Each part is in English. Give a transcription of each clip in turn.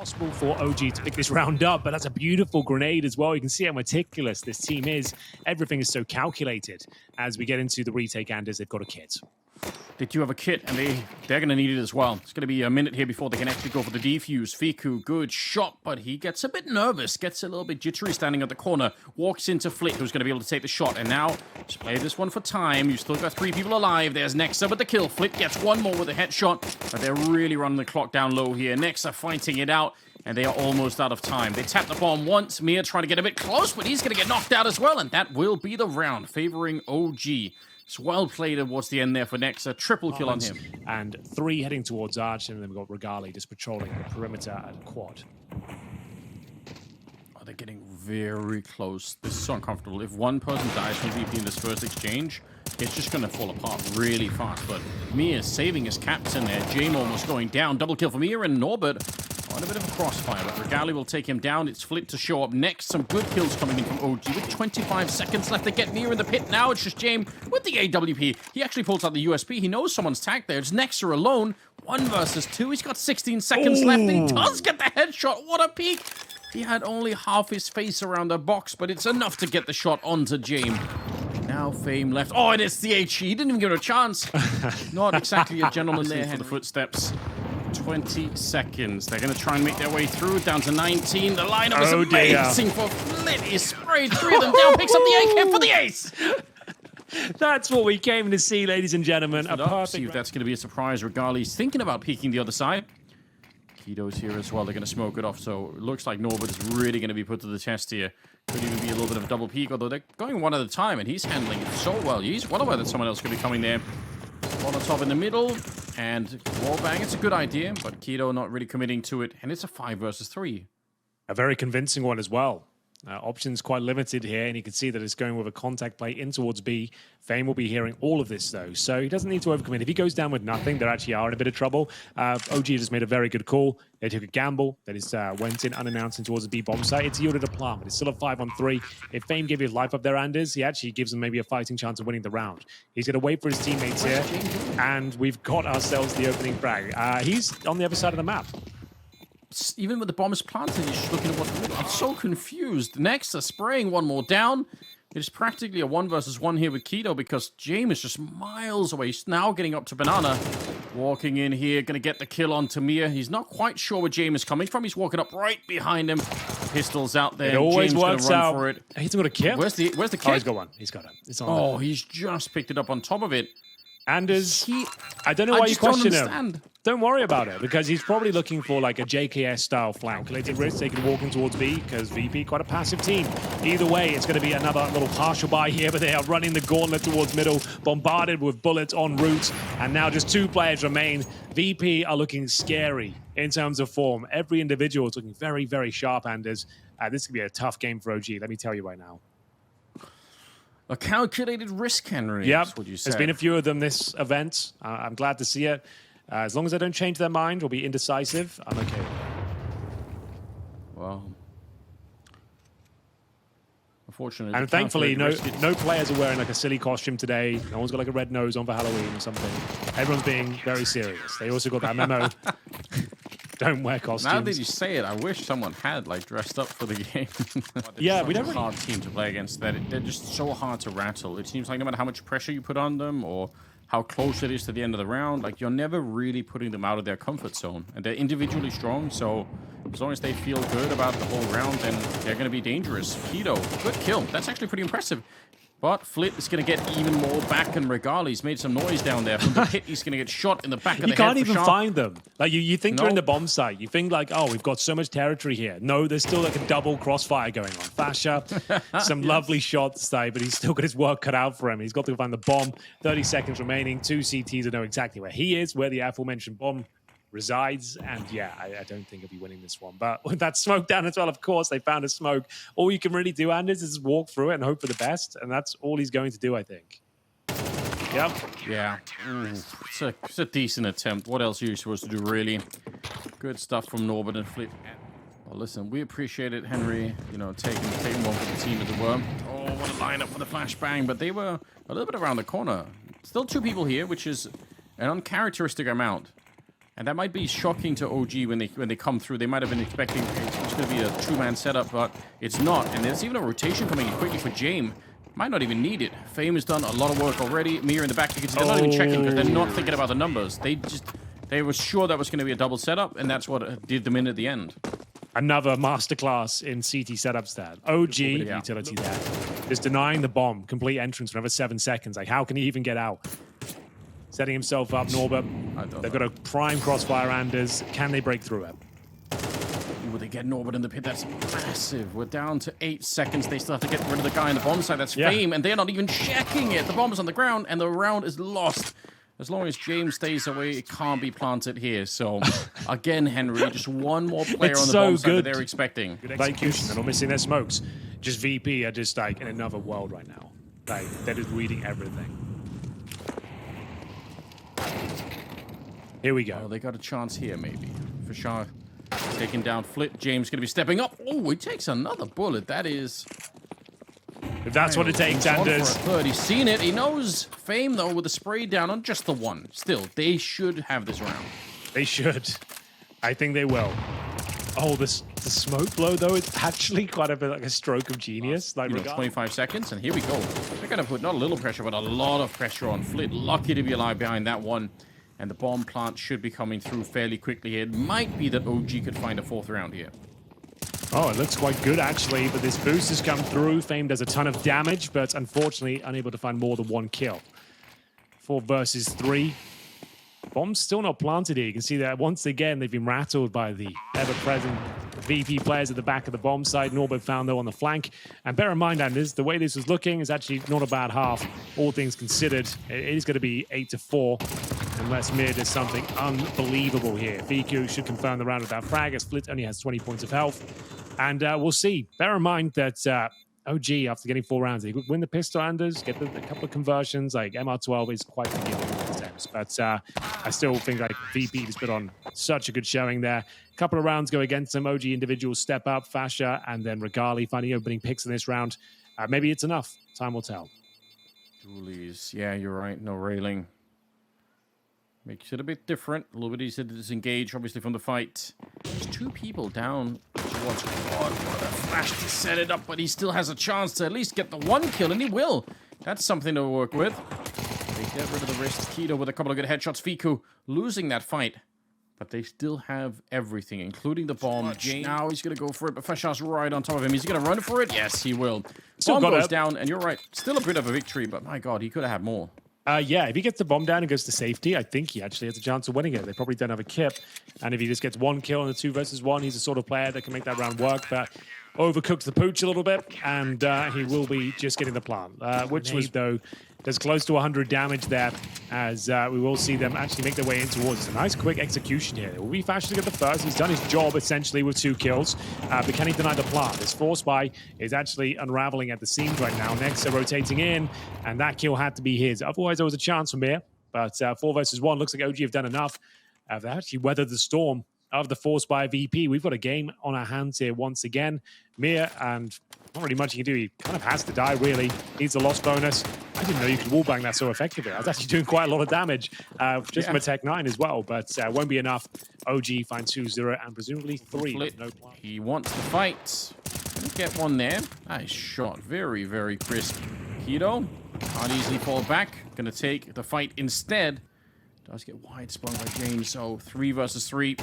possible for OG to pick this round up, but that's a beautiful grenade as well. You can see how meticulous this team is. Everything is so calculated. As we get into the retake, Anders, they've got a kit. They do have a kit, and they're going to need it as well. It's going to be a minute here before they can actually go for the defuse. Fiku, good shot, but he gets a bit nervous, gets a little bit jittery standing at the corner, walks into Flit, who's going to be able to take the shot, and now just play this one for time. You've still got 3 people alive. There's Nexa with the kill. Flit gets one more with a headshot, but they're really running the clock down low here. Nexa fighting it out, and they are almost out of time. They tap the bomb once. Mia trying to get a bit close, but he's going to get knocked out as well, and that will be the round, favoring OG. It's well played towards the end there for Nexa. Triple kill on him. And 3 heading towards Arch, and then we've got Regali just patrolling the perimeter at quad. Oh, they're getting very close. This is so uncomfortable. If one person dies from VP in this first exchange, it's just going to fall apart really fast. But Mia saving his captain there. Jame almost going down. Double kill for Mia, and Norbert on a bit of a crossfire, but Regali will take him down. It's Flit to show up next. Some good kills coming in from OG with 25 seconds left. They get Mia in the pit. Now it's just Jame with the AWP. He actually pulls out the USP. He knows someone's tagged there. It's Nexa alone. 1 versus 2. He's got 16 seconds left. And he does get the headshot. What a peek. He had only half his face around the box, but it's enough to get the shot onto Jame. Now Fame left. Oh, and it's the HE. He didn't even give it a chance. Not exactly a gentleman there for the footsteps. 20 seconds. They're going to try and make their way through. Down to 19. The lineup is amazing for Flit. He sprayed 3 of them down. Picks up the AK for the ace. That's what we came to see, ladies and gentlemen. A perfect. See if that's going to be a surprise. Regali's thinking about peeking the other side. Keto's here as well. They're going to smoke it off. So it looks like Norbert is really going to be put to the test here. Could even be a little bit of a double peek, although they're going one at a time, and he's handling it so well. He's well aware that someone else could be coming there. Molotov in the middle, and wallbang. It's a good idea, but Keto not really committing to it, and it's a 5 versus 3. A very convincing one as well. Options quite limited here, and you can see that it's going with a contact play in towards B. Fame will be hearing all of this, though, so he doesn't need to overcommit. If he goes down with nothing, they actually are in a bit of trouble. OG just made a very good call. They took a gamble. That is went in unannounced towards the B bomb site. It's yielded a plant, but it's still a 5-on-3. If Fame gave his life up there, Anders, he actually gives them maybe a fighting chance of winning the round. He's going to wait for his teammates here, and we've got ourselves the opening frag. He's on the other side of the map. Even with the bombs planted, he's just looking at what's middle. I'm so confused. Next, they're spraying one more down. It's practically a 1 versus 1 here with Keto because Jame is just miles away. He's now getting up to Banana. Walking in here, going to get the kill on Tamir. He's not quite sure where Jame is coming from. He's walking up right behind him. Pistols out there. It always James works run out. For it. He's got a kill. Where's the kill? Oh, he's got one. He's got it. It's on. Oh, he's just picked it up on top of it. Anders, I don't know why you question him. Don't worry about it, because he's probably looking for like a JKS-style flank. Calculated risk, taking walking towards B, because VP quite a passive team. Either way, it's going to be another little partial buy here, but they are running the gauntlet towards middle, bombarded with bullets en route, and now just 2 players remain. VP are looking scary in terms of form. Every individual is looking very, very sharp, Anders. This could be a tough game for OG, let me tell you right now. A calculated risk, Henry. Yep, What you said. there's been a few of them this event. I'm glad to see it. As long as they don't change their mind or be indecisive, I'm okay. Well, unfortunately, and thankfully, no players are wearing like a silly costume today. No one's got like a red nose on for Halloween or something. Everyone's being very serious. They also got that memo. Don't wear costumes. Now that you say it, I wish someone had like dressed up for the game. Yeah, we don't really... hard team to play against. They're just so hard to rattle. It seems like no matter how much pressure you put on them or how close it is to the end of the round, like you're never really putting them out of their comfort zone. And they're individually strong, so as long as they feel good about the whole round, then they're going to be dangerous. Keto, good kill. That's actually pretty impressive. But Flit is going to get even more back, and Regali's made some noise down there. From the pit, he's going to get shot in the back of the head. You can't even find them. Like you think you're in the bomb site. You think like, oh, we've got so much territory here. No, there's still like a double crossfire going on. Fasha, some lovely shots today, but he's still got his work cut out for him. He's got to find the bomb. 30 seconds remaining. 2 CTs to know exactly where he is, where the aforementioned bomb resides, and yeah, I don't think he'll be winning this one. But with that smoke down as well, of course, they found a smoke. All you can really do, Anders, is walk through it and hope for the best, and that's all he's going to do, I think. Yep. Yeah. It's a decent attempt. What else are you supposed to do, really? Good stuff from Norbert and Flit. Well, listen, we appreciate it, Henry, you know, taking one for the team, as it were. Oh, what a lineup for the flashbang, but they were a little bit around the corner. Still 2 people here, which is an uncharacteristic amount. And that might be shocking to OG when they come through. They might have been expecting it's going to be a two-man setup, but it's not. And there's even a rotation coming in quickly for Jame. Might not even need it. Fame has done a lot of work already. Mir in the back, you can see they're not even checking because they're not thinking about the numbers. They were sure that was going to be a double setup, and that's what did them in at the end. Another masterclass in CT setup stat. OG utility there. Just denying the bomb. Complete entrance for another 7 seconds. Like, how can he even get out? Setting himself up, Norbert. They've got a prime crossfire, Anders. Can they break through it? Ooh, they get Norbert in the pit. That's massive. We're down to 8 seconds. They still have to get rid of the guy on the bomb side. That's Fame, and they're not even checking it. The bomb is on the ground, and the round is lost. As long as James stays away, it can't be planted here. So, again, Henry, just one more player on the bomb side that they're expecting. Good execution. They're not missing their smokes. Just VP are just like in another world right now. Like, they're just reading everything. Here we go. Oh, they got a chance here, maybe. For sure. Taking down Flit. James going to be stepping up. Oh, he takes another bullet. That is... If that's what it takes, Anders. He's seen it. He knows. Fame, though, with a spray down on just the one. Still, they should have this round. They should. I think they will. Oh, the smoke blow, though, it's actually quite a bit like a stroke of genius. Like, 25 seconds, and here we go. They're going to put not a little pressure, but a lot of pressure on Flit. Lucky to be alive behind that one. And the bomb plant should be coming through fairly quickly here. It might be that OG could find a 4th round here. Oh, it looks quite good, actually, but this boost has come through. Fame does a ton of damage, but unfortunately unable to find more than 1 kill. 4 versus 3. Bomb's still not planted here. You can see that once again, they've been rattled by the ever-present VP players at the back of the bomb side. Norbert found, though, on the flank. And bear in mind, Anders, the way this was looking is actually not a bad half, all things considered. It is going to be 8-4, unless Mir does something unbelievable here. VQ should confirm the round with that frag, as Flit only has 20 points of health. And we'll see. Bear in mind that OG, after getting 4 rounds, they could win the pistol, Anders, get a couple of conversions. Like, MR12 is quite forgiving in these times. But I still think like VP has put on such a good showing there. A couple of rounds go against them. OG individuals step up, Fasha, and then Regali finding opening picks in this round. Maybe it's enough. Time will tell. Julies, yeah, you're right. No railing. Makes it a bit different. A little bit easier to disengage, obviously, from the fight. There's 2 people down towards Quad. What a flash to set it up, but he still has a chance to at least get the 1 kill, and he will. That's something to work with. They get rid of the wrist. Keto with a couple of good headshots. Fiku losing that fight. But they still have everything, including the bomb. Now he's going to go for it, but Fasha's right on top of him. Is he going to run for it? Yes, he will. Bomb goes down, and you're right. Still a bit of a victory, but my God, he could have had more. Yeah, if he gets the bomb down and goes to safety, I think he actually has a chance of winning it. They probably don't have a kip. And if he just gets 1 kill in the 2 versus 1, he's the sort of player that can make that round work. But overcooks the pooch a little bit, and he will be just getting the plant, which was, though, does close to 100 damage there, as we will see them actually make their way in towards it. A nice quick execution here. It will be Fashion to get the first. He's done his job, essentially, with 2 kills. But can he deny the plant? This Force Spy is actually unraveling at the seams right now. Next, rotating in, and that kill had to be his. Otherwise, there was a chance from here. But 4 versus 1 looks like OG have done enough. They actually weathered the storm of the Force by VP. We've got a game on our hands here once again. Mir, and not really much he can do. He kind of has to die, really. Needs a loss bonus. I didn't know you could wallbang that so effectively. I was actually doing quite a lot of damage just from a Tech 9 as well, but won't be enough. OG finds 2-0 and presumably 3. No plan. He wants to fight. Didn't get one there. Nice shot. Very, very crisp. Keto can't easily fall back. Gonna take the fight instead. Does get wide spun by James, so 3 versus 3.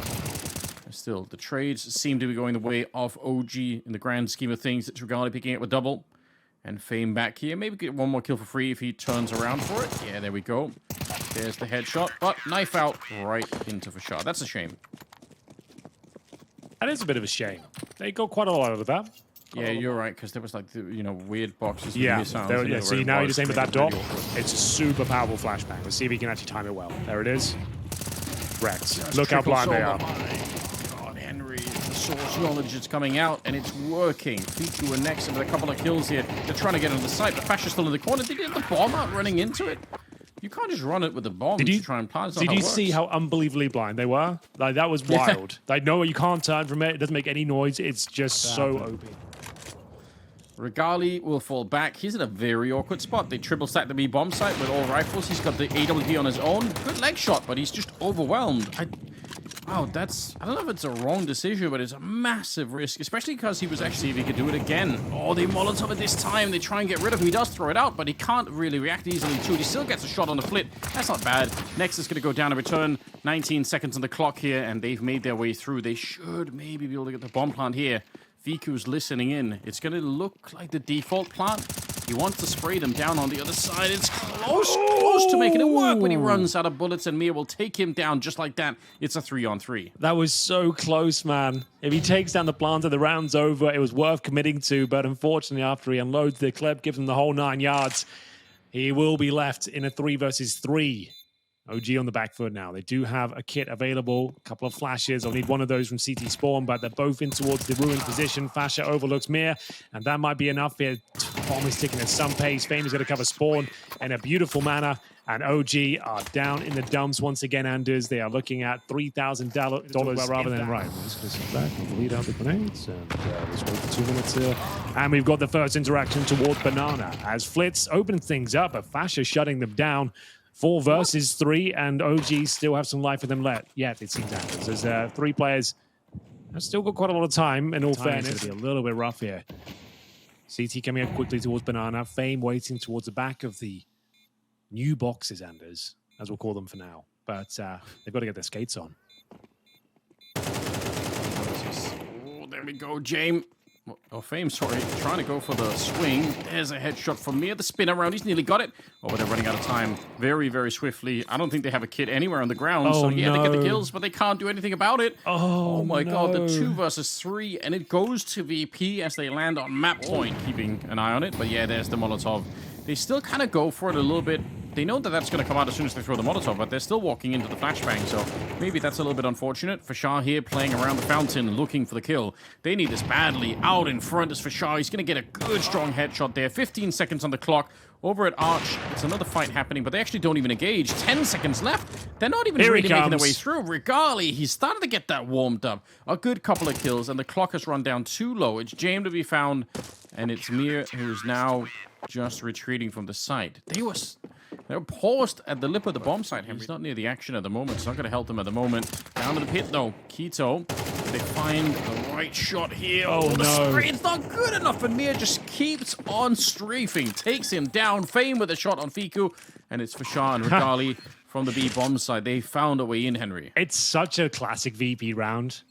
Still, the trades seem to be going the way of OG in the grand scheme of things. It's Regali picking up a double. And Fame back here. Maybe get 1 more kill for free if he turns around for it. Yeah, there we go. There's the headshot, but knife out right into Fashar. That's a shame. That is a bit of a shame. They got quite a lot out of that. Yeah, you're right, because there was like, weird boxes. Yeah, see, now you just aim at that dot. It's a super powerful flashbang. Let's see if he can actually time it well. There it is. Wrecked. Look how blind they are. God, Henry, the source knowledge is coming out, and it's working. Fichu were next with a couple of kills here. They're trying to get on the site, but Fasha's still in the corner. Did he get the bomb out running into it? You can't just run it with the bomb to try and plant. Did you see how unbelievably blind they were? Like, that was wild. Like, no, you can't turn from it. It doesn't make any noise. It's just so OP. Regali will fall back. He's in a very awkward spot. They triple stack the B bomb site with all rifles. He's got the AWP on his own. Good leg shot, but he's just overwhelmed. Oh, that's... I don't know if it's a wrong decision, but it's a massive risk, especially because he was actually... If he could do it again. Oh, they Molotov it this time. They try and get rid of him. He does throw it out, but he can't really react easily to it. He still gets a shot on the flit. That's not bad. Next is going to go down a return. 19 seconds on the clock here, and they've made their way through. They should maybe be able to get the bomb plant here. Viku's listening in. It's going to look like the default plant. He wants to spray them down on the other side. It's close to making it work when he runs out of bullets, and Mia will take him down just like that. It's a 3-on-3. That was so close, man. If he takes down the planter, the round's over. It was worth committing to, but unfortunately, after he unloads the clip, gives him the whole 9 yards, he will be left in a 3 versus 3. OG on the back foot now. They do have a kit available. A couple of flashes. I'll need one of those from CT Spawn, but they're both in towards the ruined position. Fasha overlooks Mir, and that might be enough here. Bomb is ticking at some pace. Fame is going to cover Spawn in a beautiful manner, and OG are down in the dumps once again, Anders. They are looking at $3,000 rather than right. I'm just going to sit back and lead out the grenades, and let's wait for 2 minutes here. And we've got the first interaction towards Banana as Flitz opens things up, but Fasha shutting them down. 4 versus 3, and OG still have some life for them left. Yeah, it seems like there's 3 players. Have still got quite a lot of time. In all fairness, it's going to be a little bit rough here. CT coming up quickly towards Banana. Fame waiting towards the back of the new boxes, Anders, as we'll call them for now. But they've got to get their skates on. Oh, there we go, James. Oh, Fame, sorry. Trying to go for the swing. There's a headshot from Mir. The spin around. He's nearly got it. Oh, but they're running out of time very, very swiftly. I don't think they have a kit anywhere on the ground. So, yeah, they get the kills, but they can't do anything about it. Oh my God. The 2 versus 3. And it goes to VP as they land on map point, keeping an eye on it. But, yeah, there's the Molotov. They still kind of go for it a little bit. They know that that's going to come out as soon as they throw the Molotov, but they're still walking into the flashbang, so maybe that's a little bit unfortunate. Fashar here playing around the fountain, looking for the kill. They need this badly. Out in front is Fashar. He's going to get a good, strong headshot there. 15 seconds on the clock. Over at Arch, it's another fight happening, but they actually don't even engage. 10 seconds left. They're not even really making their way through. Regali, he's starting to get that warmed up. A good couple of kills, and the clock has run down too low. It's James to be found, and it's Mir who's now just retreating from the site. They were paused at the lip of the bomb site. He's not near the action at the moment. It's not going to help them at the moment. Down to the pit, though. Keto. They find the right shot here. Oh, no. Spray. It's not good enough, and Mir just keeps on strafing. Takes him down. Fame with a shot on Fiku. And it's Fashar and Regali from the B bomb side. They found a way in, Henry. It's such a classic VP round.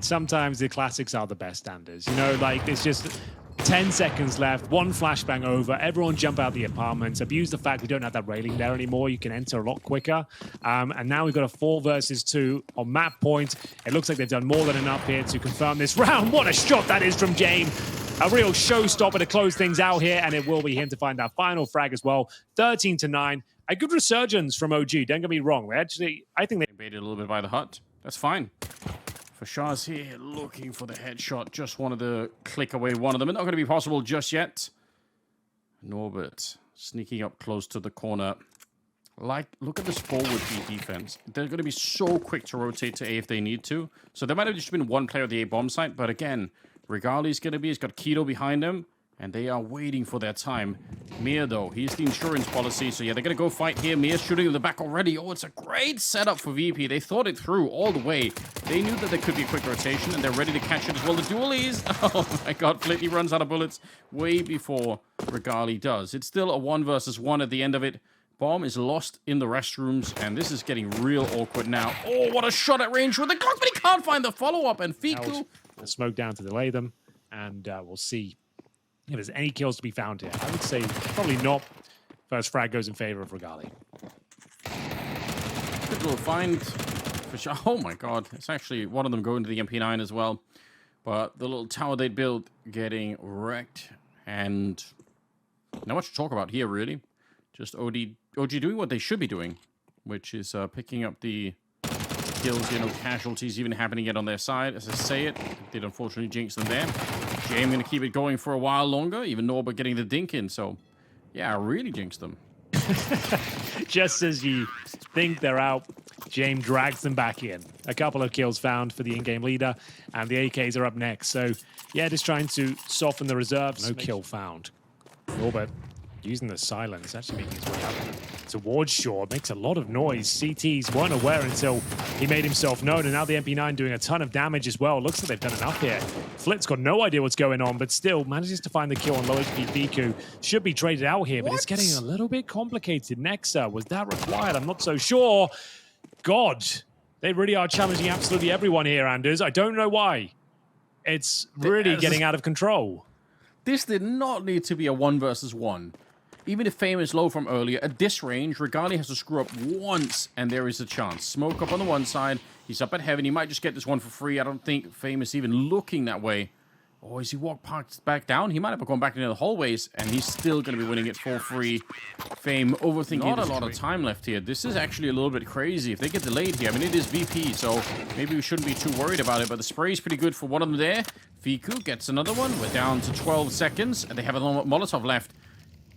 Sometimes the classics are the best standards. You know, like, it's just 10 seconds left, 1 flashbang over, everyone jump out the apartments, abuse the fact we don't have that railing there anymore, you can enter a lot quicker. And now we've got a 4 versus 2 on map point. It looks like they've done more than enough here to confirm this round. What a shot that is from James. A real showstopper to close things out here, and it will be him to find that final frag as well. 13-9. A good resurgence from OG, don't get me wrong. I think they baited a little bit by the hut. That's fine. Fashar's here looking for the headshot. Just wanted to click away one of them. It's not going to be possible just yet. Norbert sneaking up close to the corner. Look at this forward B defense. They're going to be so quick to rotate to A if they need to. So there might have just been 1 player at the A bomb site. But again, Regali's going to be. He's got Keto behind him. And they are waiting for their time. Mir, though, he's the insurance policy. So, yeah, they're going to go fight here. Mir shooting in the back already. Oh, it's a great setup for VP. They thought it through all the way. They knew that there could be a quick rotation, and they're ready to catch it as well. The dualies. Oh, my God. Flitty runs out of bullets way before Regali does. It's still a 1 versus 1 at the end of it. Bomb is lost in the restrooms, and this is getting real awkward now. Oh, what a shot at range with the Glock, but he can't find the follow-up. And Fiku... The smoke down to delay them, and we'll see if there's any kills to be found here. I would say probably not. First frag goes in favor of Regali. Good little find. Oh my God. It's actually one of them going to the MP9 as well. But the little tower they built getting wrecked. And not much to talk about here, really. Just OG doing what they should be doing, which is picking up the kills. You know, casualties even happening yet on their side. As I say it did unfortunately jinx them there. James going to keep it going for a while longer. Even Norbert getting the dink in. So, yeah, I really jinxed them. Just as you think they're out, James drags them back in. A couple of kills found for the in-game leader, and the AKs are up next. So, yeah, just trying to soften the reserves. No kill found. Roobet using the silence, actually making his way out. towards shore. Makes a lot of noise. CTs weren't aware until he made himself known, and now the MP9 doing a ton of damage as well. Looks like they've done enough here. Flit's got no idea what's going on, but still manages to find the kill on low HP Fiku. Should be traded out here, but it's getting a little bit complicated. Nexa, was that required? I'm not so sure. God, they really are challenging absolutely everyone here, Anders. I don't know why. It's really getting out of control. This did not need to be a 1 versus 1. Even if Fame is low from earlier, at this range, Regali has to screw up once, and there is a chance. Smoke up on the one side. He's up at heaven. He might just get this one for free. I don't think Fame is even looking that way. Oh, as he walked back down, he might have gone back into the hallways, and he's still going to be winning it for free. Fame overthinking. Not a lot of time left here. This is actually a little bit crazy. If they get delayed here, I mean, it is VP, so maybe we shouldn't be too worried about it, but the spray is pretty good for one of them there. Fiku gets another one. We're down to 12 seconds, and they have a Molotov left.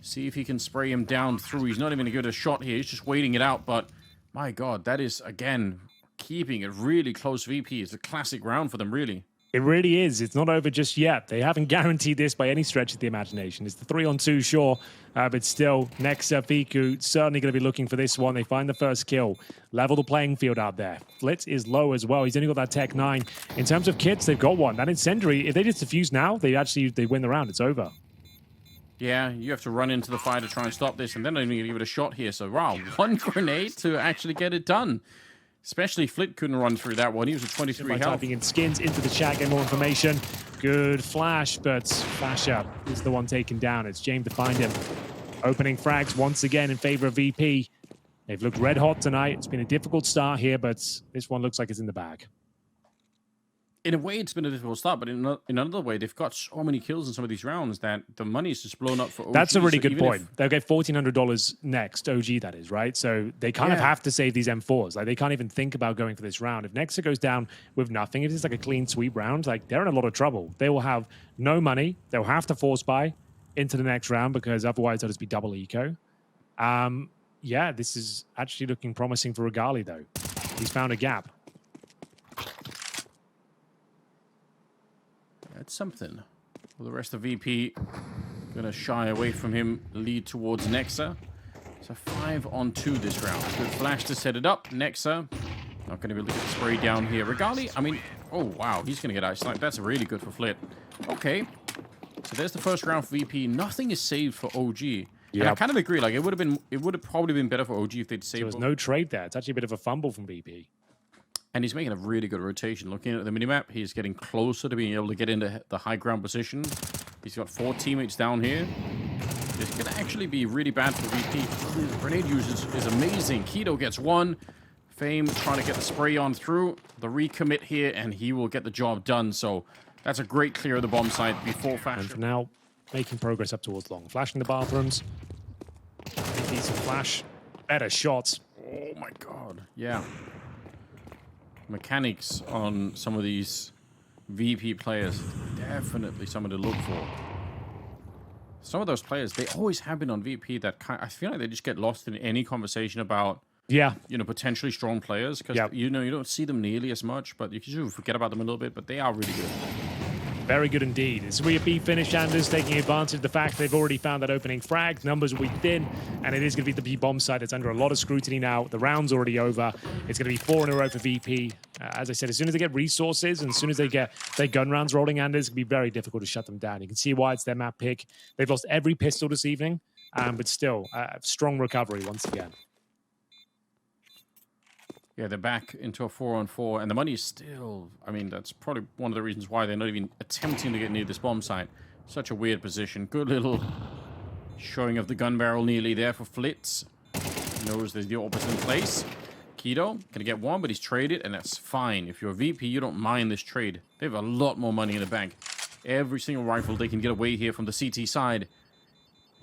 See if he can spray him down through. He's not even going to get a shot here. He's just waiting it out, but my God, that is, again, keeping it really close VP. It's a classic round for them, really. It really is. It's not over just yet. They haven't guaranteed this by any stretch of the imagination. It's the 3-on-2, sure, but still, next Fiku certainly going to be looking for this one. They find the first kill. Level the playing field out there. Flitz is low as well. He's only got that Tech 9. In terms of kits, they've got one. That Incendiary, if they just defuse now, they win the round. It's over. Yeah, you have to run into the fire to try and stop this, and then they're going to give it a shot here. So, wow, one grenade to actually get it done. Especially Flit couldn't run through that one. He was at 23 health. Typing in skins into the chat, get more information. Good flash, but Flasher is the one taken down. It's James to find him. Opening frags once again in favor of VP. They've looked red hot tonight. It's been a difficult start here, but this one looks like it's in the bag. In a way, it's been a difficult start, but in another way, they've got so many kills in some of these rounds that the money is just blown up for OG. That's a really good point. They'll get $1,400 next, OG that is, right? So they kind of have to save these M4s. Like, they can't even think about going for this round. If Nexa goes down with nothing, if it's like a clean sweep round, like, they're in a lot of trouble. They will have no money. They'll have to force buy into the next round because otherwise they'll just be double eco. Yeah, this is actually looking promising for Regali, though. He's found a gap. That's something. Well, the rest of VP going to shy away from him, lead towards Nexa. So 5-on-2 this round. Good flash to set it up. Nexa not going to be looking to spray down here. Regali, I mean, oh wow, he's going to get ice sniped. That's really good for Flit. Okay, so there's the first round for VP. Nothing is saved for OG. Yeah, and I kind of agree. Like, it would have probably been better for OG if they'd saved. So there's no trade there. It's actually a bit of a fumble from VP. And he's making a really good rotation. Looking at the minimap, he's getting closer to being able to get into the high ground position. He's got 4 teammates down here. This could actually be really bad for VP. His grenade usage is amazing. Keto gets 1. Fame trying to get the spray on through. The recommit here, and he will get the job done. So that's a great clear of the bomb site before Fashion. And for now, making progress up towards long. Flashing the bathrooms. Decent flash. Better shots. Oh my God. Yeah. Mechanics on some of these VP players, definitely something to look for. Some of those players, they always have been on VP that I feel like they just get lost in any conversation about, potentially strong players, because you don't see them nearly as much, but you can forget about them a little bit, but they are really good. Very good indeed. It's a B finish, Anders taking advantage of the fact they've already found that opening frag. Numbers will be thin, and it is going to be the B bomb side. It's under a lot of scrutiny now. The round's already over. It's going to be 4 in a row for VP. As I said, as soon as they get resources and as soon as they get their gun rounds rolling, Anders, it's going to be very difficult to shut them down. You can see why it's their map pick. They've lost every pistol this evening, but still, strong recovery once again. Yeah, they're back into a 4-on-4, and the money is still... I mean, that's probably one of the reasons why they're not even attempting to get near this bomb site. Such a weird position. Good little showing of the gun barrel nearly there for Flitz. Knows there's the opposite in place. Keto, gonna get 1, but he's traded, and that's fine. If you're a VP, you don't mind this trade. They have a lot more money in the bank. Every single rifle they can get away here from the CT side.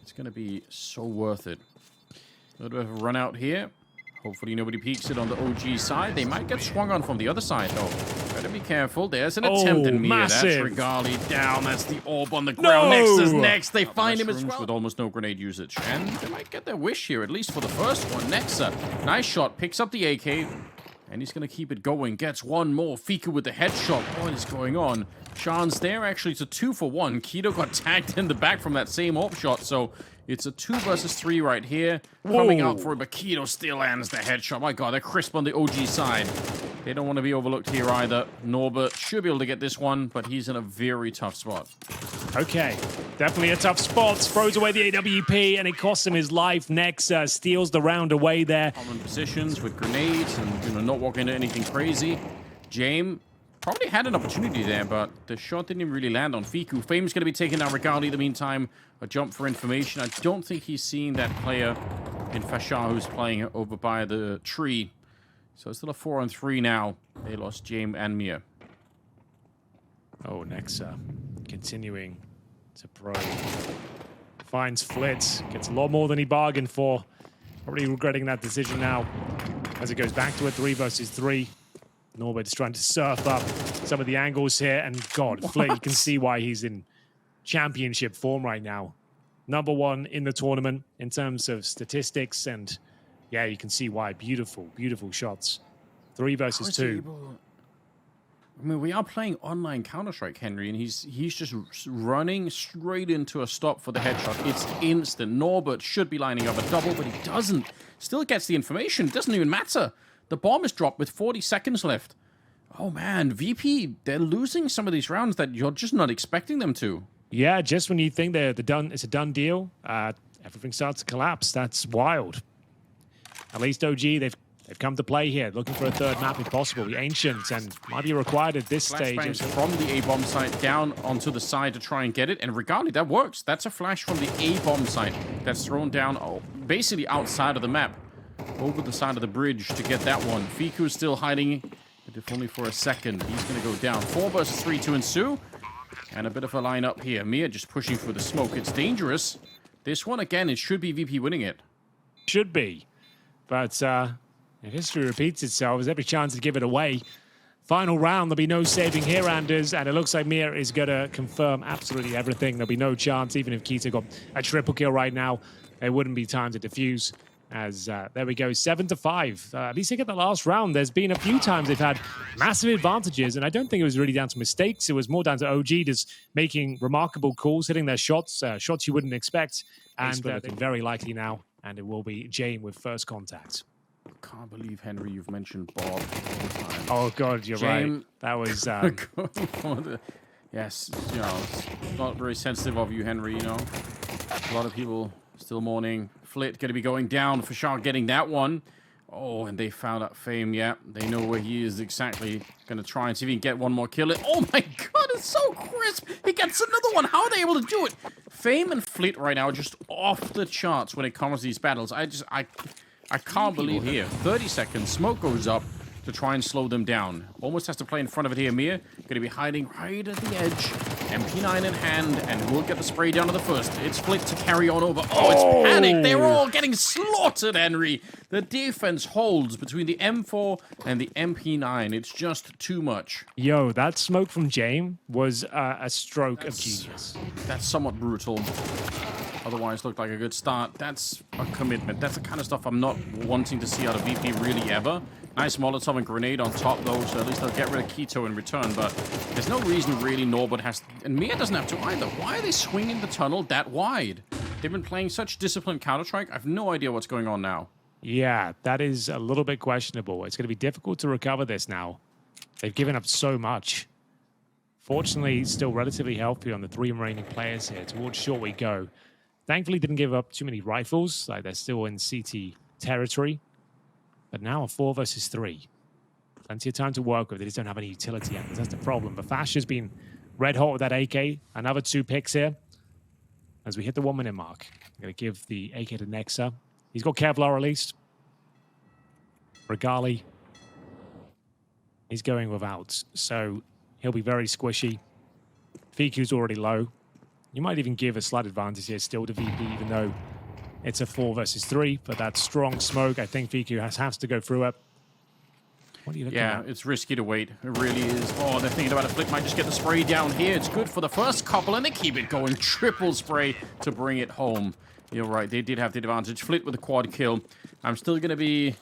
It's gonna be so worth it. A little bit of a run out here. Hopefully nobody peeks it on the OG side. They might get swung on from the other side, though. Better be careful. There's an attempt in Mir. That's Regali down. That's the orb on the ground. Next is next. They find him as well. With almost no grenade usage. And they might get their wish here, at least for the first one. Nexa, nice shot. Picks up the AK. And he's going to keep it going. Gets 1 more. Fika with the headshot. What is going on? Sean's there, actually. It's a 2-for-1. Keto got tagged in the back from that same orb shot, so It's a 2 versus 3 right here. Coming out Whoa. for it, but Keto still lands the headshot. My god, they're crisp on the OG side. They don't want to be overlooked here either. Norbert should be able to get this one, but he's in a very tough spot. Okay, definitely a tough spot. Throws away the AWP, and it costs him his life. Next, steals the round away there. Common positions with grenades and not walking into anything crazy. Jame probably had an opportunity there, but the shot didn't even really land on Fiku. Fame's going to be taking down Regali in the meantime. A jump for information. I don't think he's seeing that player in Fashar who's playing over by the tree. So it's still a 4-on-3 now. They lost Jame and Mia. Oh, Nexa continuing to probe. Finds Flit. Gets a lot more than he bargained for. Probably regretting that decision now as it goes back to a 3 versus 3. Norbert is trying to surf up some of the angles here. And God, Flit, you can see why he's in championship form right now. Number 1 in the tournament in terms of statistics. And yeah, you can see why. Beautiful, beautiful shots. 3 versus 2. I mean, we are playing online Counter-Strike, Henry, and he's just running straight into a stop for the headshot. It's instant. Norbert should be lining up a double, but he doesn't. Still gets the information. It doesn't even matter. The bomb is dropped with 40 seconds left. Oh, man. VP, they're losing some of these rounds that you're just not expecting them to. Yeah, just when you think it's a done deal, everything starts to collapse. That's wild. At least OG, they've come to play here, looking for a third map if possible. The Ancients, and might be required at this stage. Flashbangs from the A-bomb site down onto the side to try and get it. And regardless, that works. That's a flash from the A-bomb site that's thrown down basically outside of the map, over the side of the bridge to get that one. Fiku is still hiding, but if only for a second. He's going to go down. 4 versus 3 to ensue. And a bit of a lineup here. Mia just pushing through the smoke. It's dangerous. This one, again, it should be VP winning it. Should be. But if history repeats itself, there's every chance to give it away. Final round, there'll be no saving here, Anders, and it looks like Mia is going to confirm absolutely everything. There'll be no chance, even if Keita got a triple kill right now, there wouldn't be time to defuse. As there we go, 7-5. At least they get the last round. There's been a few times they've had massive advantages, and I don't think it was really down to mistakes. It was more down to OG just making remarkable calls, hitting their shots, shots you wouldn't expect, and looking very likely now. And it will be Jame with first contact. Can't believe, Henry, you've mentioned Bob all the time. Oh, God, you're right. That was... yes, you know, it's not very sensitive of you, Henry, you know. A lot of people still mourning. Flit going to be going down. Fashar getting that one. Oh, and they found out Fame, yeah. They know where he is exactly. Going to try and see if he can get one more kill. Oh, my God, it's so crisp. He gets another one. How are they able to do it? Fame and Flit right now are just off the charts when it comes to these battles. I can't believe here. 30 seconds. Smoke goes up to try and slow them down. Almost has to play in front of it here. Mia going to be hiding right at the edge. MP9 in hand, and we'll get the spray down to the first. It's Flit to carry on over. Oh, it's panic. They're all getting slaughtered, Henry. The defense holds between the M4 and the MP9. It's just too much. Yo, that smoke from Jame was a stroke of genius. That's somewhat brutal. Otherwise, looked like a good start. That's a commitment. That's the kind of stuff I'm not wanting to see out of VP really ever. Nice Molotov and grenade on top, though, so at least they'll get rid of Keto in return. But there's no reason really Norbert has... And Mia doesn't have to either. Why are they swinging the tunnel that wide? They've been playing such disciplined Counter-Strike. I have no idea what's going on now. Yeah, that is a little bit questionable. It's going to be difficult to recover this now. They've given up so much. Fortunately, still relatively healthy on the 3 remaining players here. Towards short we go. Thankfully, didn't give up too many rifles. Like, they're still in CT territory. But now a 4 versus 3. Plenty of time to work with. They just don't have any utility angles. That's the problem. But Fash has been red hot with that AK. Another 2 picks here. As we hit the 1-minute mark. I'm going to give the AK to Nexa. He's got Kevlar released. Regali. He's going without. So he'll be very squishy. Fiku's already low. You might even give a slight advantage here still to VP, even though it's a 4 versus 3. But that strong smoke, I think Fiku has to go through it. What are you looking at? It's risky to wait. It really is. Oh, they're thinking about it. Flick might just get the spray down here. It's good for the first couple, and they keep it going. Triple spray to bring it home. You're right. They did have the advantage. Flit with a quad kill. I'm still going to be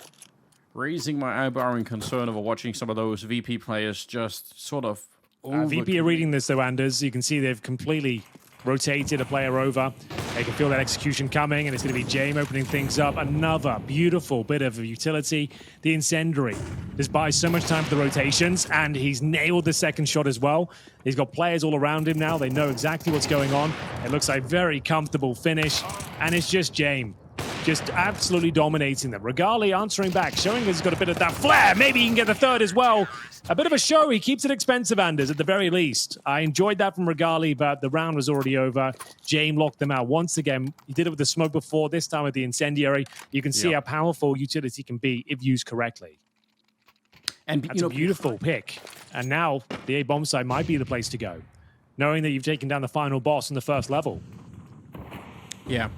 raising my eyebrow in concern over watching some of those VP players just sort of VP are reading this, though, Anders. You can see they've completely rotated a player over. They can feel that execution coming, and it's going to be Jame opening things up. Another beautiful bit of utility. The incendiary just buys so much time for the rotations, and he's nailed the second shot as well. He's got players all around him now. They know exactly what's going on. It looks like a very comfortable finish, and it's just Jame just absolutely dominating them. Regali answering back, showing he's got a bit of that flair. Maybe he can get the third as well. A bit of a show. He keeps it expensive, Anders, at the very least. I enjoyed that from Regali, but the round was already over. Jame locked them out once again. He did it with the smoke before, this time with the incendiary. You can see how powerful utility can be if used correctly. And that's a beautiful pick. And now the A bomb side might be the place to go, knowing that you've taken down the final boss on the first level. Yeah.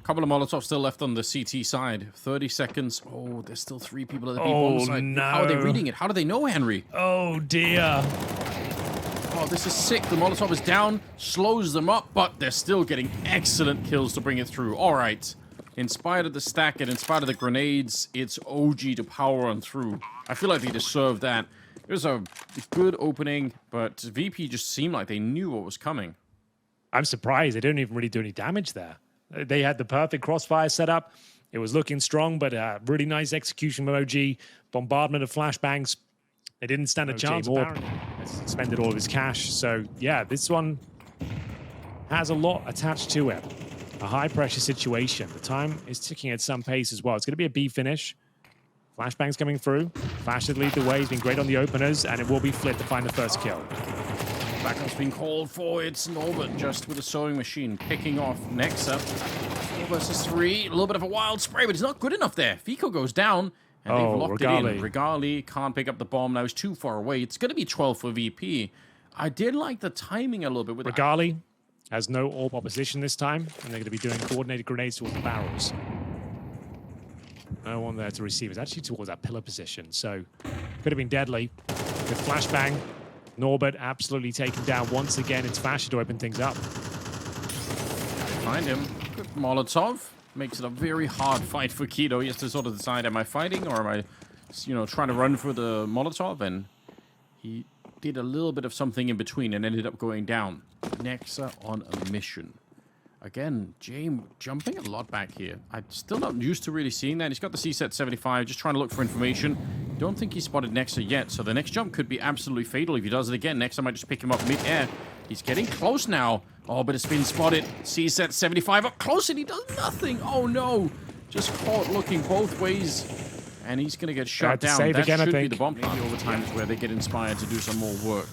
Couple of Molotovs still left on the CT side. 30 seconds. Oh, there's still 3 people at the B-bomb side. No. How are they reading it? How do they know, Henry? Oh, dear. Oh, this is sick. The Molotov is down, slows them up, but they're still getting excellent kills to bring it through. All right. In spite of the stack and in spite of the grenades, it's OG to power on through. I feel like they deserve that. It was a good opening, but VP just seemed like they knew what was coming. I'm surprised. They didn't even really do any damage there. They had the perfect crossfire set up. It was looking strong, but really nice execution from OG. Bombardment of flashbangs. They didn't stand a chance, apparently. Spended all of his cash. So, yeah, this one has a lot attached to it. A high-pressure situation. The time is ticking at some pace as well. It's going to be a B finish. Flashbangs coming through. Flash to lead the way. He's been great on the openers, and it will be Flit to find the first kill. Backup's been called for. It's Norbert just with a sewing machine picking off Nexa. 4 versus 3. A little bit of a wild spray, but it's not good enough there. Fico goes down, and they've locked it in. Regali can't pick up the bomb now. He's too far away. It's going to be 12 for VP. I did like the timing a little bit. With Regali has no AWP opposition this time, and they're going to be doing coordinated grenades towards the barrels. No one there to receive. It's actually towards that pillar position, so could have been deadly. With flashbang. Norbert absolutely taken down once again. It's Fasher to open things up. Find him. Good Molotov. Makes it a very hard fight for Keto. He has to sort of decide, am I fighting or am I, trying to run for the Molotov? And he did a little bit of something in between and ended up going down. Nexa on a mission. Again, Jame jumping a lot back here. I'm still not used to really seeing that. He's got the CSET 75, just trying to look for information. Don't think he spotted Nexa yet, so the next jump could be absolutely fatal. If he does it again, Nexa might just pick him up mid-air. He's getting close now. Oh, but it's been spotted. CSET 75 up close, and he does nothing. Oh, no. Just caught looking both ways, and he's going to get shut down. That again, should be the bomb plant. Maybe over time is where they get inspired to do some more work.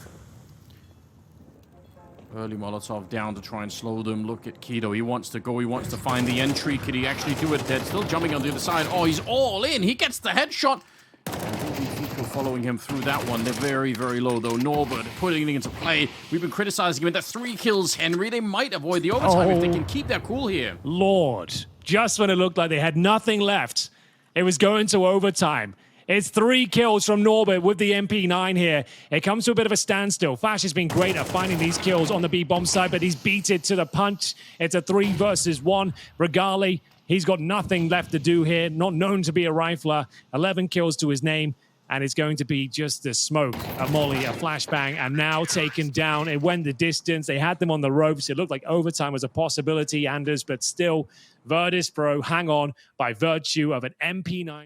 Early Molotov down to try and slow them. Look at Keto. He wants to go. He wants to find the entry. Could he actually do it? Dead. Still jumping on the other side. Oh, he's all in. He gets the headshot. And following him through that one. They're very, very low, though. Norbert putting it into play. We've been criticizing him. That's 3 kills, Henry. They might avoid the overtime if they can keep their cool here. Lord. Just when it looked like they had nothing left, it was going to overtime. It's 3 kills from Norbert with the MP9 here. It comes to a bit of a standstill. Fash has been great at finding these kills on the B-bomb side, but he's beat it to the punch. It's a 3 versus 1. Regali, he's got nothing left to do here. Not known to be a rifler. 11 kills to his name. And it's going to be just a smoke, a molly, a flashbang, and now taken down. It went the distance. They had them on the ropes. It looked like overtime was a possibility, Anders, but still, Virtus.pro hang on by virtue of an MP9.